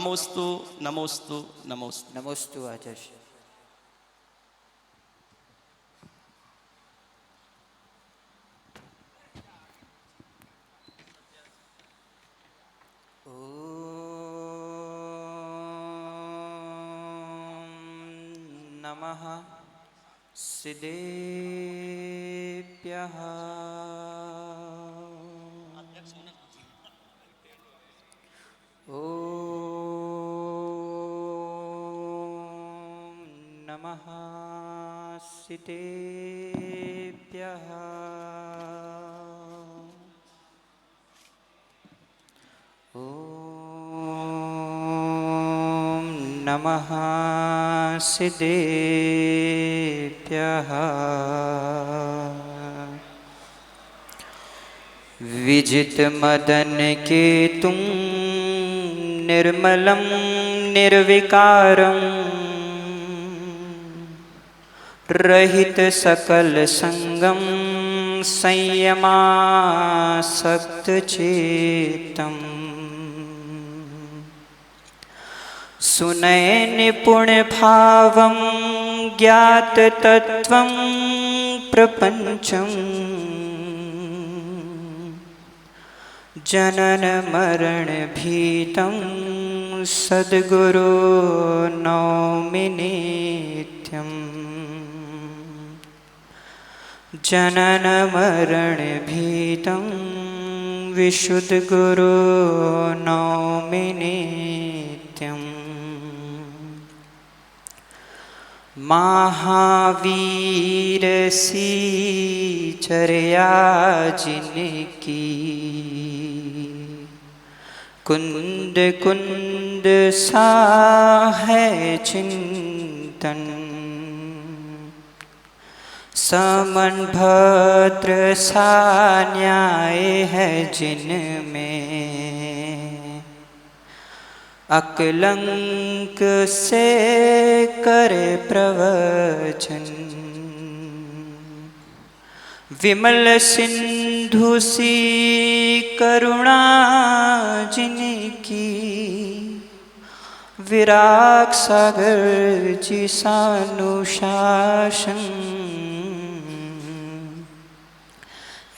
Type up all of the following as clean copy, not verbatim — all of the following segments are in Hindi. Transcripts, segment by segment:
नमोस्तु नमोस्तु नमोस्तु नमोस्तु आचार्य। नमः सिद्धेभ्यः। ॐ नमः सिद्धेभ्यः। ॐ नमः सिद्धेभ्यः। विजित मदन केतुं निर्मलं निर्विकारं रहित सकल संगम संयमासक्त चेतम सुनय निपुण भावं ज्ञात तत्वं प्रपंचम जनन मरण भीतं सद्गुरो नौमि नित्यम्। जनन मरण भीतं विशुद्ध गुरो नौमि नित्यम्। महावीर सी चर्या जिनकी कुंद कुंद सा है चिंतन समन भद्र सा न्याय है जिनमें अकलंक से करे प्रवचन विमल सिंधु सी करुणा जिनकी विराग सागर जी सानुशासन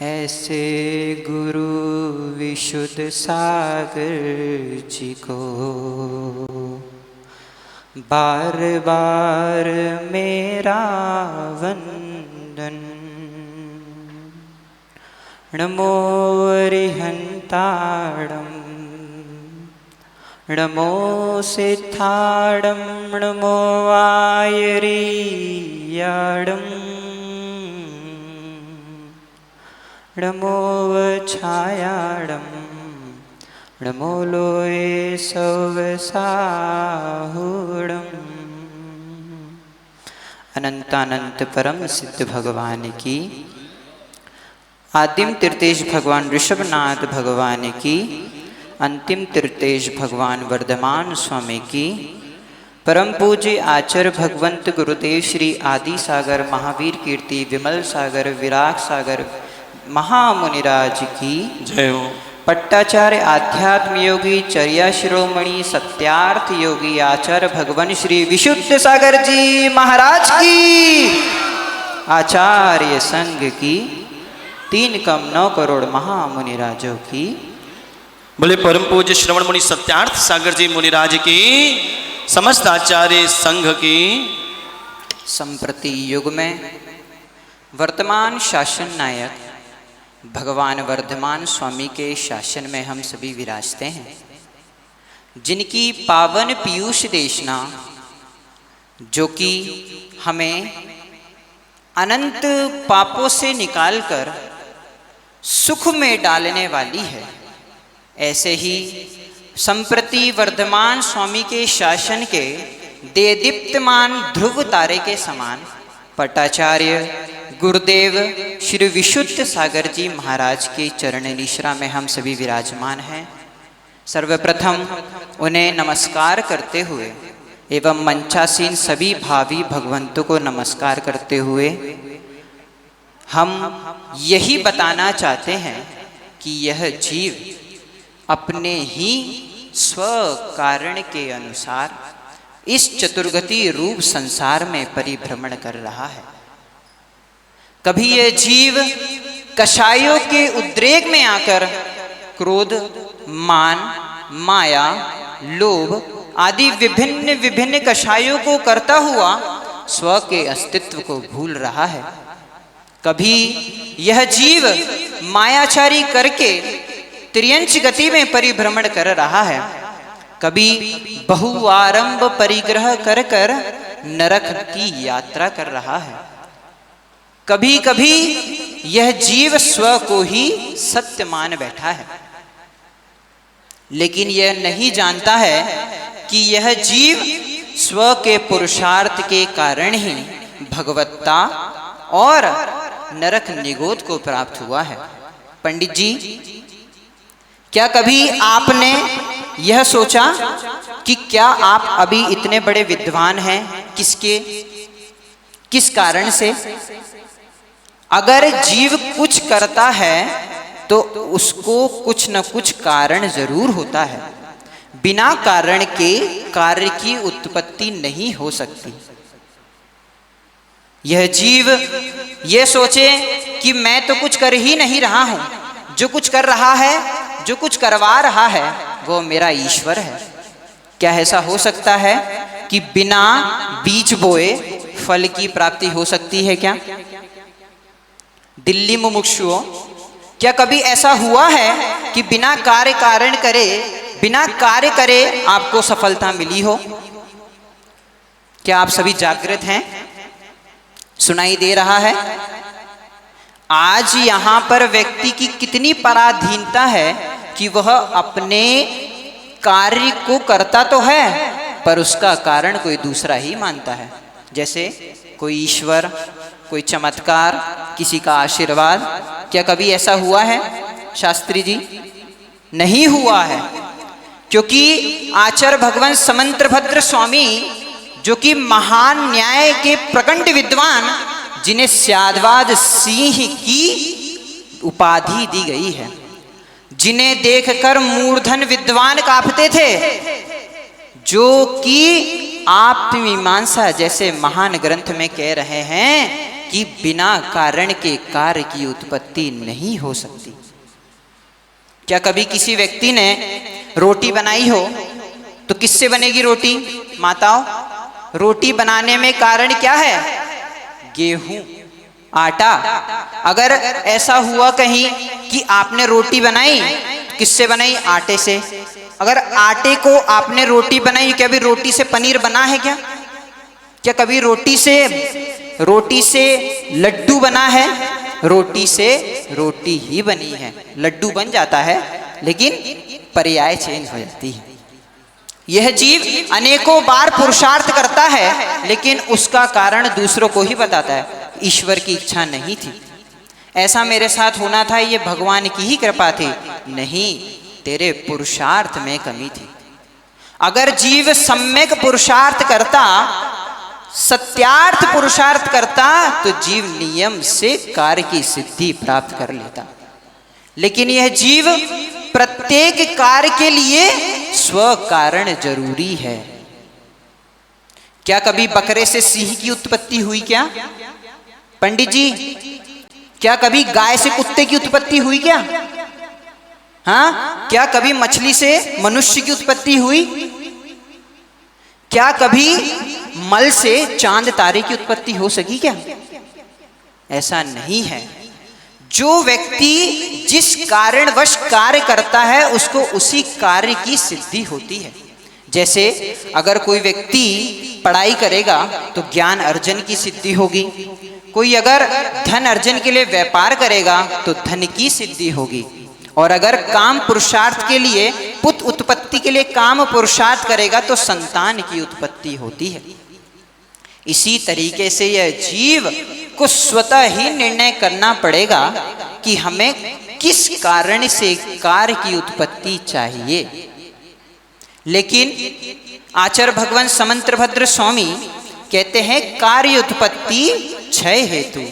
ऐसे गुरु विशुद्ध सागर जी को बार बार मेरा वंदन। नमो अरिहंताणं नमो सिद्धाणं नमो आयरीयाणं नमो छायाणं नमो लोये सवसाहुणम्। अनंतानंत परम सिद्ध भगवान की, आदिम तीर्थेश भगवान ऋषभनाथ भगवान की, अंतिम तीर्थेश भगवान वर्धमान स्वामी की, परम पूज्य आचार्य भगवंत गुरुदेव श्री आदि सागर महावीर कीर्ति विमल सागर विराग सागर महामुनिराज की जय हो। पट्टाचार्य आध्यात्म योगी चर्या शिरोमणि सत्यार्थ योगी आचार्य भगवान श्री विशुद्ध सागर जी महाराज की, आचार्य संघ की, 3,9 करोड़ महामुनिराजों की, बोले परम पूज्य श्रवण मुनि सत्यार्थ सागर जी मुनिराज की, समस्त आचार्य संघ की। संप्रति युग में वर्तमान शासन नायक भगवान वर्धमान स्वामी के शासन में हम सभी विराजते हैं, जिनकी पावन पीयूष देशना जो कि हमें अनंत पापों से निकालकर सुख में डालने वाली है, ऐसे ही संप्रति वर्धमान स्वामी के शासन के देदीप्तमान ध्रुव तारे के समान पट्टाचार्य गुरुदेव श्री विशुद्ध सागर जी महाराज के चरण निश्रा में हम सभी विराजमान हैं। सर्वप्रथम उन्हें नमस्कार करते हुए एवं मंचासीन सभी भावी भगवंतों को नमस्कार करते हुए हम यही बताना चाहते हैं कि यह जीव अपने ही स्व कारण के अनुसार इस चतुर्गति रूप संसार में परिभ्रमण कर रहा है। कभी यह जीव कषायों के उद्रेक में आकर क्रोध, मान, माया, लोभ आदि विभिन्न विभिन्न कषायों को करता हुआ स्व के अस्तित्व को भूल रहा है। कभी यह जीव मायाचारी करके त्रियंच गति में परिभ्रमण कर रहा है। कभी बहुआरंभ परिग्रह कर कर नरक की यात्रा कर रहा है। कभी कभी यह जीव स्व को ही सत्य मान बैठा है, लेकिन यह नहीं जानता है कि यह जीव स्व के पुरुषार्थ के कारण ही भगवत्ता और नरक निगोद को प्राप्त हुआ है। पंडित जी, क्या कभी आपने यह सोचा कि क्या आप अभी इतने बड़े विद्वान हैं किस कारण से? अगर जीव कुछ करता है तो उसको कुछ न कुछ कारण जरूर होता है। बिना कारण के कार्य की उत्पत्ति नहीं हो सकती। यह जीव यह सोचे कि मैं तो कुछ कर ही नहीं रहा हूं, जो कुछ कर रहा है, जो कुछ करवा रहा है वो मेरा ईश्वर है। क्या ऐसा हो सकता है कि बिना बीज बोए फल की प्राप्ति हो सकती है क्या? दिल्ली मुमुक्षुओं, क्या कभी ऐसा हुआ है कि बिना कार्य कारण करे, बिना कार्य करे आपको सफलता मिली हो? क्या आप सभी जागृत हैं? सुनाई दे रहा है? आज यहां पर व्यक्ति की कितनी पराधीनता है कि वह अपने कार्य को करता तो है पर उसका कारण कोई दूसरा ही मानता है। जैसे कोई ईश्वर, कोई चमत्कार, किसी का आशीर्वाद। क्या कभी ऐसा हुआ है शास्त्री जी? नहीं हुआ है, क्योंकि आचार्य भगवान समंत्रभद्र स्वामी, जो कि महान न्याय के प्रकंड विद्वान, जिन्हें स्यादवाद सिंह की उपाधि दी गई है, जिन्हें देखकर मूर्धन विद्वान कांपते थे, जो कि आत्ममीमांसा जैसे महान ग्रंथ में कह रहे हैं कि बिना कारण के कार्य की उत्पत्ति नहीं हो सकती। क्या कभी किसी व्यक्ति ने रोटी बनाई हो तो किससे बनेगी रोटी? माताओं, रोटी बनाने में कारण क्या है? गेहूं, आटा। अगर ऐसा हुआ कहीं कि आपने रोटी बनाई, किससे बनाई? आटे से। अगर आटे को आपने रोटी बनाई, क्या अभी रोटी से पनीर बना है क्या? क्या कभी रोटी से लड्डू बना है? रोटी से रोटी ही बनी है। लड्डू बन जाता है लेकिन पर्याय चेंज हो जाती है। यह जीव अनेकों बार पुरुषार्थ करता है लेकिन उसका कारण दूसरों को ही बताता है। ईश्वर की इच्छा नहीं थी, ऐसा मेरे साथ होना था, ये भगवान की ही कृपा थी। नहीं, तेरे पुरुषार्थ में कमी थी। अगर जीव सम्यक पुरुषार्थ करता, सत्यार्थ पुरुषार्थ करता, तो जीव नियम से कार्य की सिद्धि प्राप्त कर लेता। लेकिन यह जीव प्रत्येक कार्य के लिए स्व कारण जरूरी है। क्या कभी बकरे से सिंह की उत्पत्ति हुई क्या? पंडित जी, क्या कभी गाय से कुत्ते की उत्पत्ति हुई क्या? हाँ? क्या कभी मछली से मनुष्य की उत्पत्ति हुई? क्या कभी मल से चांद तारे की उत्पत्ति हो सकी क्या? ऐसा नहीं है। जो व्यक्ति जिस कारणवश कार्य करता है उसको उसी कार्य की सिद्धि होती है। जैसे अगर कोई व्यक्ति पढ़ाई करेगा तो ज्ञान अर्जन की सिद्धि होगी। कोई अगर धन अर्जन के लिए व्यापार करेगा तो धन की सिद्धि होगी। और अगर काम पुरुषार्थ के लिए, पुत्र उत्पत्ति के लिए काम पुरुषार्थ करेगा तो संतान की उत्पत्ति होती है। इसी तरीके से यह जीव को स्वतः ही निर्णय करना पड़ेगा कि हमें किस कारण से कार्य की उत्पत्ति चाहिए। लेकिन आचार्य भगवान समंत्रभद्र स्वामी कहते हैं कार्य उत्पत्ति क्षय हेतु,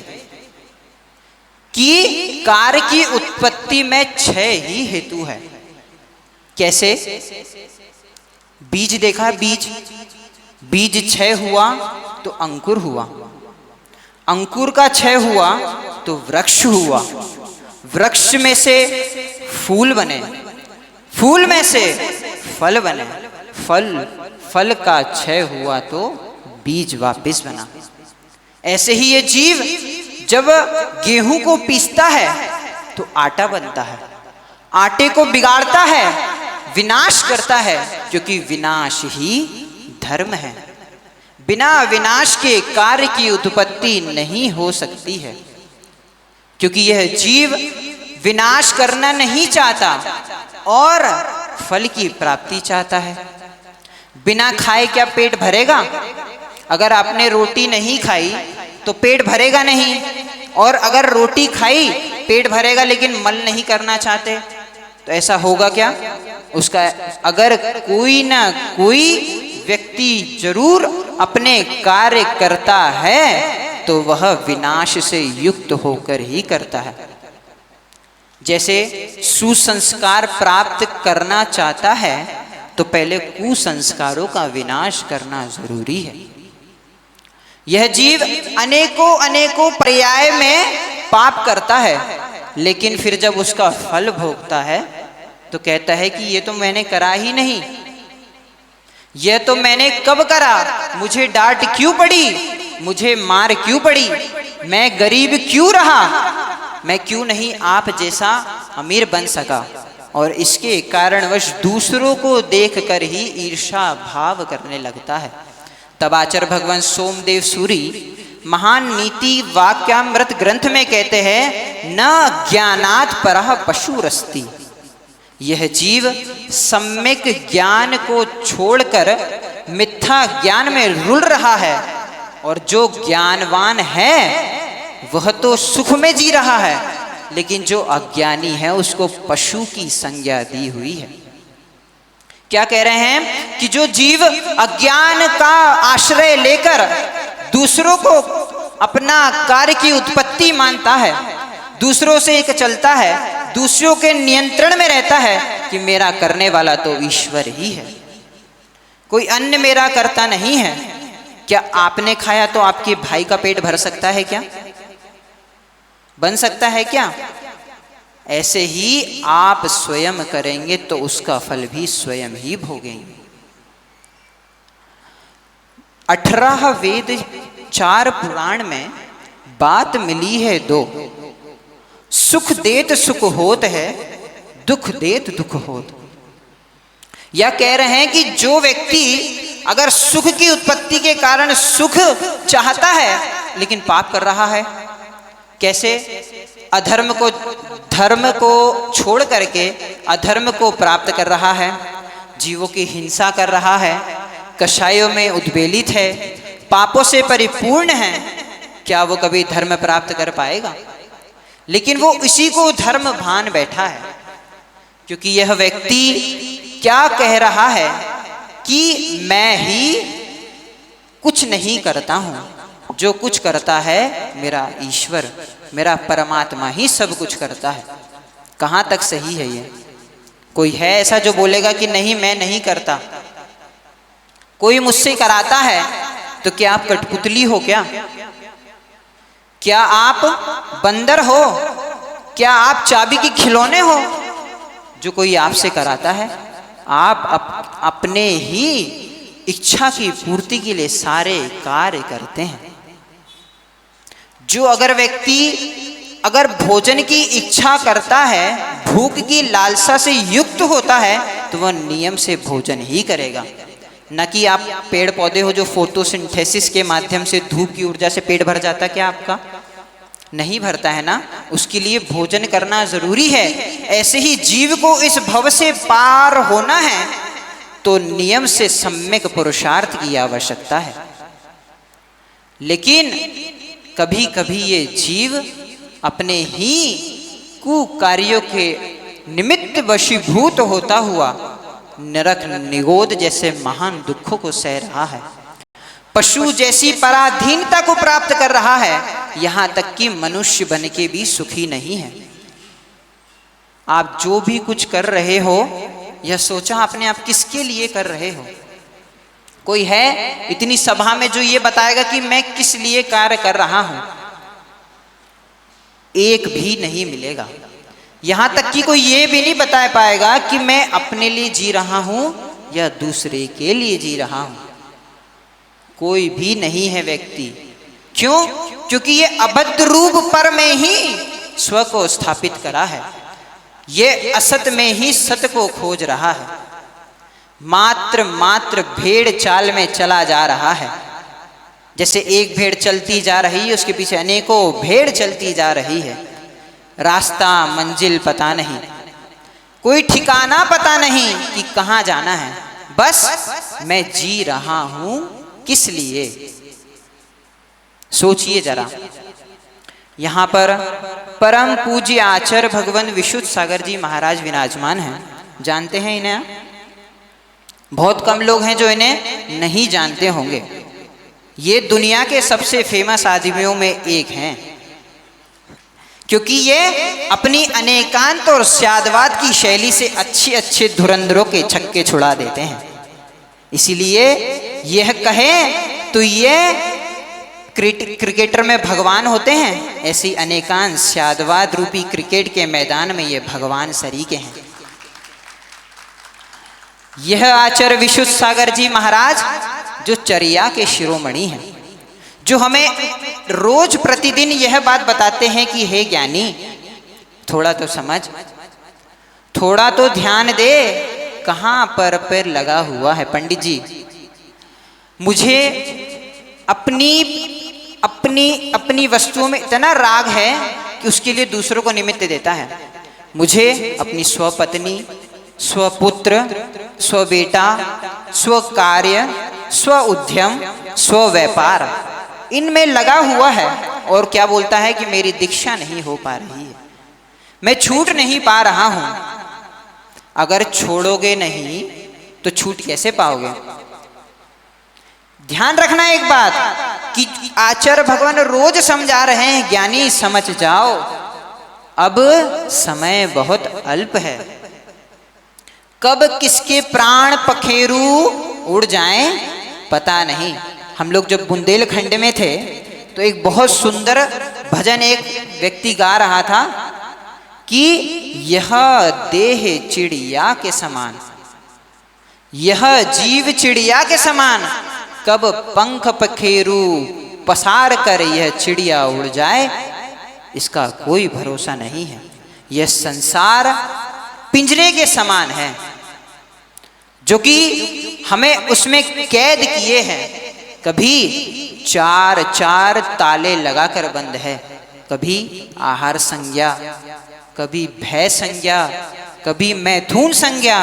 कि कार्य की उत्पत्ति में क्षय ही हेतु है। कैसे? बीज देखा, बीज बीज क्षय हुआ तो अंकुर हुआ, अंकुर का क्षय हुआ तो वृक्ष हुआ, वृक्ष में से फूल बने, फूल में से फल बने, फल का क्षय हुआ तो बीज वापिस बना। ऐसे ही ये जीव जब गेहूं को पीसता है तो आटा बनता है, आटे को बिगाड़ता है, विनाश करता है, क्योंकि विनाश ही धर्म है। बिना विनाश के कार्य की उत्पत्ति नहीं हो सकती है, क्योंकि यह जीव विनाश करना नहीं चाहता और फल की प्राप्ति चाहता है। बिना खाए क्या पेट भरेगा? अगर आपने रोटी नहीं खाई तो पेट भरेगा नहीं, और अगर रोटी खाई पेट भरेगा लेकिन मल नहीं करना चाहते तो ऐसा होगा क्या? उसका अगर कोई ना कोई व्यक्ति जरूर अपने कार्य करता है तो वह विनाश से युक्त होकर ही करता है। जैसे सुसंस्कार प्राप्त करना चाहता है तो पहले कुसंस्कारों का विनाश करना जरूरी है। यह जीव अनेकों अनेकों पर्याय में पाप करता है, लेकिन फिर जब उसका फल भोगता है तो कहता है कि ये तो मैंने करा ही नहीं, यह तो मैंने कब करा, मुझे डांट क्यों पड़ी, मुझे मार क्यों पड़ी, मैं गरीब क्यों रहा, मैं क्यों नहीं आप जैसा अमीर बन सका। और इसके कारणवश दूसरों को देखकर ही ईर्षा भाव करने लगता है। तब आचार्य भगवान सोमदेव सूरी महान नीति वाक्यामृत ग्रंथ में कहते हैं, न ज्ञानात् परः पशुरस्ति। यह जीव सम्यक ज्ञान को छोड़कर मिथ्या ज्ञान में रुल रहा है, और जो ज्ञानवान है वह तो सुख में जी रहा है, लेकिन जो अज्ञानी है उसको पशु की संज्ञा दी हुई है। क्या कह रहे हैं कि जो जीव अज्ञान का आश्रय लेकर दूसरों को अपना कार्य की उत्पत्ति मानता है, दूसरों से एक चलता है, दूसरों के नियंत्रण में रहता है कि मेरा करने वाला तो ईश्वर ही है, कोई अन्य मेरा करता नहीं है। क्या आपने खाया तो आपके भाई का पेट भर सकता है क्या? बन सकता है क्या? ऐसे ही आप स्वयं करेंगे तो उसका फल भी स्वयं ही भोगेंगे। 18 वेद 4 पुराण में बात मिली है दो, सुख देत सुख होत है, दुख देत दुख होत। या कह रहे हैं कि जो व्यक्ति अगर सुख की उत्पत्ति के कारण सुख चाहता है लेकिन पाप कर रहा है, कैसे? अधर्म को धर्म को छोड़ करके अधर्म को प्राप्त कर रहा है, जीवों की हिंसा कर रहा है, कषायों में उद्वेलित है, पापों से परिपूर्ण है, क्या वो कभी धर्म प्राप्त कर पाएगा? लेकिन वो इसी को धर्म भान बैठा है, क्योंकि यह व्यक्ति क्या कह रहा है कि मैं ही कुछ नहीं करता हूं, जो कुछ करता है मेरा ईश्वर, मेरा परमात्मा ही सब कुछ करता है। कहां तक सही है ये? कोई है ऐसा जो बोलेगा कि नहीं मैं नहीं करता? कोई मुझसे कराता है तो क्या आप कठपुतली हो क्या? क्या आप बंदर हो? क्या आप चाबी के खिलौने हो? जो कोई आपसे कराता है, आप अपने ही इच्छा की पूर्ति के लिए सारे कार्य करते हैं। जो अगर व्यक्ति अगर भोजन की इच्छा करता है, भूख की लालसा से युक्त होता है, तो वह नियम से भोजन ही करेगा। न कि आप पेड़ पौधे हो जो फोटोसिंथेसिस के माध्यम से धूप की ऊर्जा से पेट भर जाता, क्या आपका नहीं भरता है ना? उसके लिए भोजन करना जरूरी है। ऐसे ही जीव को इस भव से पार होना है तो नियम से सम्यक पुरुषार्थ की आवश्यकता है। लेकिन कभी कभी ये जीव अपने ही कुकार्यों के निमित्त वशीभूत होता हुआ नरक निगोद जैसे महान दुखों को सह रहा है, पशु जैसी पराधीनता को प्राप्त कर रहा है, यहां तक कि मनुष्य बन के भी सुखी नहीं है। आप जो भी कुछ कर रहे हो यह सोचा आपने आप किसके लिए कर रहे हो? कोई है इतनी सभा में जो ये बताएगा कि मैं किस लिए कार्य कर रहा हूं? एक भी नहीं मिलेगा। यहां तक कि कोई ये भी नहीं बता पाएगा कि मैं अपने लिए जी रहा हूं या दूसरे के लिए जी रहा हूं। कोई भी नहीं है व्यक्ति। क्यों? क्योंकि ये अबद्ध रूप पर में ही स्व को स्थापित करा है, ये असत में ही सत्य को खोज रहा है, मात्र मात्र भेड़ चाल में चला जा रहा है। जैसे एक भेड़ चलती जा रही है, उसके पीछे अनेकों भेड़ चलती जा रही है। रास्ता मंजिल पता नहीं, कोई ठिकाना पता नहीं कि कहाँ जाना है। बस मैं जी रहा हूं किस लिए? सोचिए जरा। यहां पर परम पूज्य आचार्य भगवान विशुद्ध सागर जी महाराज विराजमान हैं। जानते हैं इन्हें? बहुत कम लोग हैं जो इन्हें नहीं जानते होंगे। ये दुनिया के सबसे फेमस आदमियों में एक हैं, क्योंकि ये अपनी अनेकांत और स्यादवाद की शैली से अच्छे अच्छे धुरंधरों के छक्के छुड़ा देते हैं। इसीलिए यह कहें तो ये क्रिकेटर में भगवान होते हैं, ऐसी अनेकांत स्यादवाद रूपी क्रिकेट के मैदान में ये भगवान सरीके हैं। यह आचार्य विशुद्ध सागर जी महाराज जो चर्या के शिरोमणि हैं, जो हमें रोज प्रतिदिन यह बात बताते हैं कि हे ज्ञानी, थोड़ा तो समझ, थोड़ा तो ध्यान दे, कहां पर पैर लगा हुआ है। पंडित जी, मुझे अपनी अपनी अपनी वस्तुओं में इतना राग है कि उसके लिए दूसरों को निमित्त देता है। मुझे अपनी स्वपत्नी, स्वपुत्र, स्वबेटा, स्वकार्य, स्व उद्यम, स्व व्यापार, इनमें लगा हुआ है। और क्या बोलता है कि मेरी दीक्षा नहीं हो पा रही है, मैं छूट नहीं पा रहा हूं। अगर छोड़ोगे नहीं तो छूट कैसे पाओगे? ध्यान रखना एक बात कि आचार्य भगवान रोज समझा रहे हैं, ज्ञानी समझ जाओ, अब समय बहुत अल्प है। कब किसके प्राण पखेरु उड़ जाएं पता नहीं। हम लोग जब बुंदेलखंड में थे तो एक बहुत सुंदर भजन एक व्यक्ति गा रहा था कि यह देह चिड़िया के समान, यह जीव चिड़िया के समान, कब पंख पखेरु पसार कर यह चिड़िया उड़ जाए, इसका कोई भरोसा नहीं है। यह संसार पिंजरे के समान है जो कि हमें उसमें कैद किए हैं। कभी चार चार ताले लगाकर बंद है, कभी आहार संज्ञा, कभी भय संज्ञा, कभी मैथुन संज्ञा,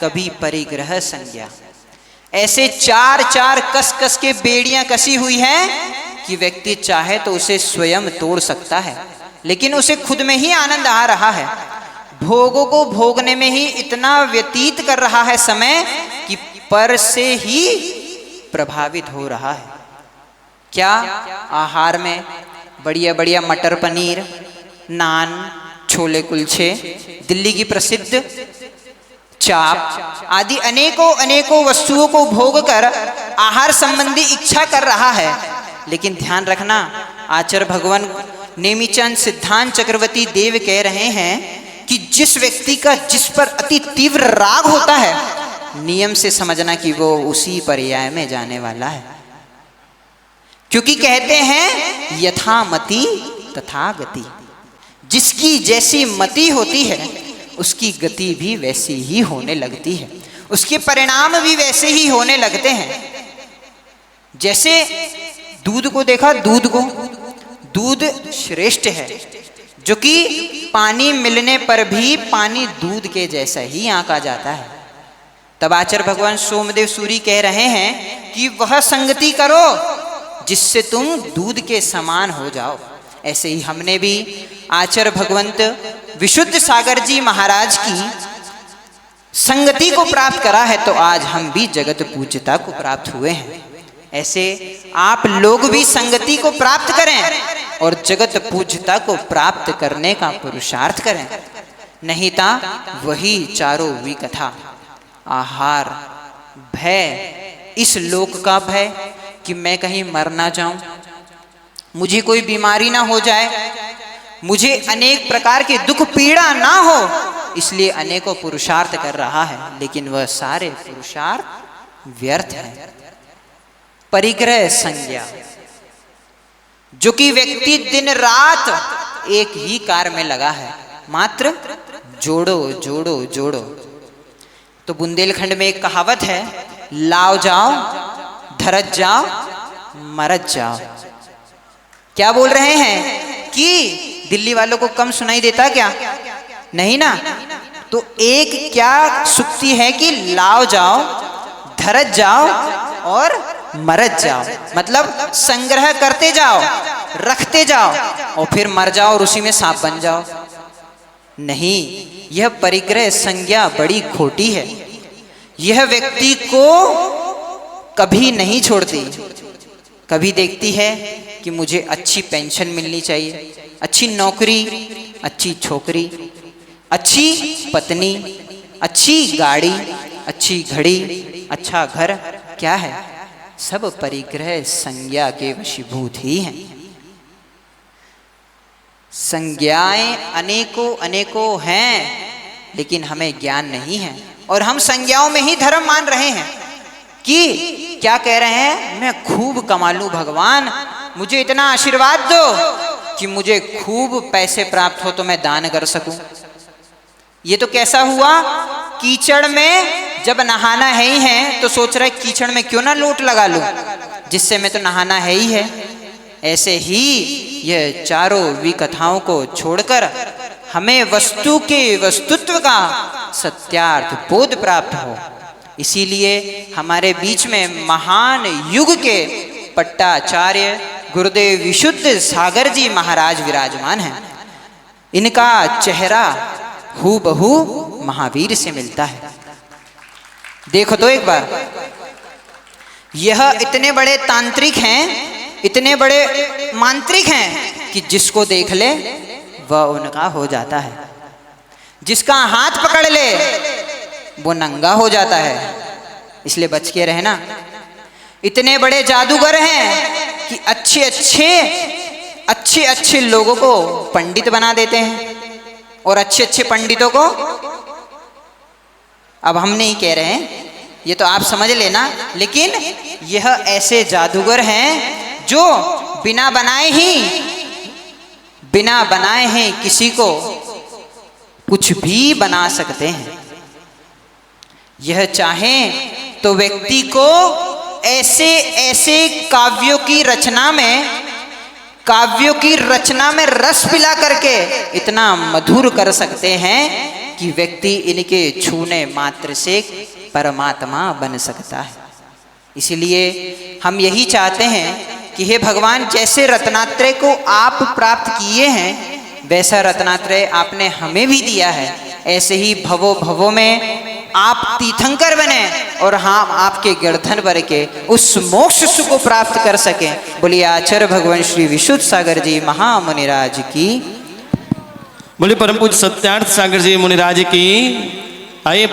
कभी परिग्रह संज्ञा। ऐसे चार चार कस कस के बेड़ियां कसी हुई हैं कि व्यक्ति चाहे तो उसे स्वयं तोड़ सकता है, लेकिन उसे खुद में ही आनंद आ रहा है। भोगों को भोगने में ही इतना व्यतीत कर रहा है समय कि पर से ही प्रभावित हो रहा है। क्या? आहार में बढ़िया बढ़िया मटर पनीर, नान, छोले कुलचे, दिल्ली की प्रसिद्ध चाप आदि अनेकों अनेकों वस्तुओं को भोग कर आहार संबंधी इच्छा कर रहा है। लेकिन ध्यान रखना, आचार्य भगवान नेमिचंद सिद्धांत चक्रवर्ती देव कह रहे हैं कि जिस व्यक्ति का जिस पर अति तीव्र राग होता है, नियम से समझना कि वो उसी पर्याय में जाने वाला है। क्योंकि कहते हैं यथा मति तथा गति, जिसकी जैसी मति होती है उसकी गति भी वैसी ही होने लगती है, उसके परिणाम भी वैसे ही होने लगते हैं। जैसे दूध को देखा, दूध श्रेष्ठ है, जो कि पानी मिलने पर भी पानी दूध के जैसा ही आंका जाता है। तब आचार्य भगवान सोमदेव सूरी कह रहे हैं कि वह संगति करो जिससे तुम दूध के समान हो जाओ। ऐसे ही हमने भी आचार्य भगवंत विशुद्ध सागर जी महाराज की संगति को प्राप्त करा है, तो आज हम भी जगत पूज्यता को प्राप्त हुए हैं। ऐसे आप लोग भी संगति को प्राप्त करें और जगत पूज्यता को प्राप्त करने का पुरुषार्थ करें, नहीं तो वही चारों हुई कथा। आहार, भय, इस लोक का भय कि मैं कहीं मर ना जाऊं, मुझे कोई बीमारी ना हो जाए, मुझे अनेक प्रकार के दुख पीड़ा ना हो, इसलिए अनेकों पुरुषार्थ कर रहा है, लेकिन वह सारे पुरुषार्थ व्यर्थ हैं। परिग्रह संज्ञा, जो कि व्यक्ति दिन रात एक ही कार्य में लगा है, मात्र जोड़ो जोड़ो जोड़ो। तो बुंदेलखंड में एक कहावत है, लाओ जाओ धरत जाओ मरत जाओ। क्या बोल रहे हैं कि दिल्ली वालों को कम सुनाई देता क्या? नहीं ना। तो एक क्या सुक्ति है कि लाओ जाओ धरत जाओ और मरत जाओ, मतलब संग्रह करते जाओ, रखते जाओ और फिर मर जाओ और उसी में सांप बन जाओ। नहीं, यह परिग्रह संज्ञा बड़ी खोटी है। यह व्यक्ति को कभी नहीं छोड़ती। कभी देखती है कि मुझे अच्छी पेंशन मिलनी चाहिए, अच्छी नौकरी, अच्छी छोकरी, अच्छी पत्नी, अच्छी गाड़ी, अच्छी घड़ी, अच्छा घर। क्या है? सब परिग्रह संज्ञा के वशीभूत ही हैं। संज्ञाएं अनेकों अनेकों हैं, लेकिन हमें ज्ञान नहीं है और हम संज्ञाओं में ही धर्म मान रहे हैं। कि क्या कह रहे हैं? मैं खूब कमा लूं भगवान, मुझे इतना आशीर्वाद दो कि मुझे खूब पैसे प्राप्त हो तो मैं दान कर सकूं। ये तो कैसा हुआ? कीचड़ में जब नहाना है ही है तो सोच रहा है कीचड़ में क्यों ना लोट लगा लूं, जिससे मैं तो नहाना है ही है। ऐसे ही यह चारों विकथाओं को छोड़कर हमें वस्तु के वस्तुत्व का सत्यार्थ बोध प्राप्त हो। इसीलिए हमारे बीच में महान युग के पट्टाचार्य गुरुदेव विशुद्ध सागर जी महाराज विराजमान हैं। इनका चेहरा हूबहू महावीर से मिलता है। देखो तो एक बार, यह इतने बड़े तांत्रिक हैं, इतने बड़े मांत्रिक हैं कि जिसको देख ले वह उनका हो जाता है, जिसका हाथ पकड़ ले वो नंगा हो जाता है। इसलिए बच के रहना। इतने बड़े जादूगर हैं कि अच्छे अच्छे लोगों को पंडित बना देते हैं और अच्छे अच्छे पंडितों को, अब हम नहीं कह रहे हैं, ये तो आप समझ लेना, लेकिन यह ऐसे जादूगर हैं जो बिना बनाए ही किसी को कुछ भी बना सकते हैं। यह चाहें तो व्यक्ति को ऐसे ऐसे काव्यों की रचना में रस पिला करके इतना मधुर कर सकते हैं कि व्यक्ति इनके छूने मात्र से परमात्मा बन सकता है। इसलिए हम यही चाहते हैं कि हे भगवान, जैसे रत्नात्रय को आप प्राप्त किए हैं वैसा रत्नात्रय आपने हमें भी दिया है। ऐसे ही भवो भवो में आप तीर्थंकर बने और हम आपके गर्दन भर के उस मोक्ष सुख को प्राप्त कर सकें। बोलिए आचार्य भगवान श्री विशुद्ध सागर जी महामुनिराज की। बोलिए परम पूज्य सत्यार्थ सागर जी मुनिराज की। आइए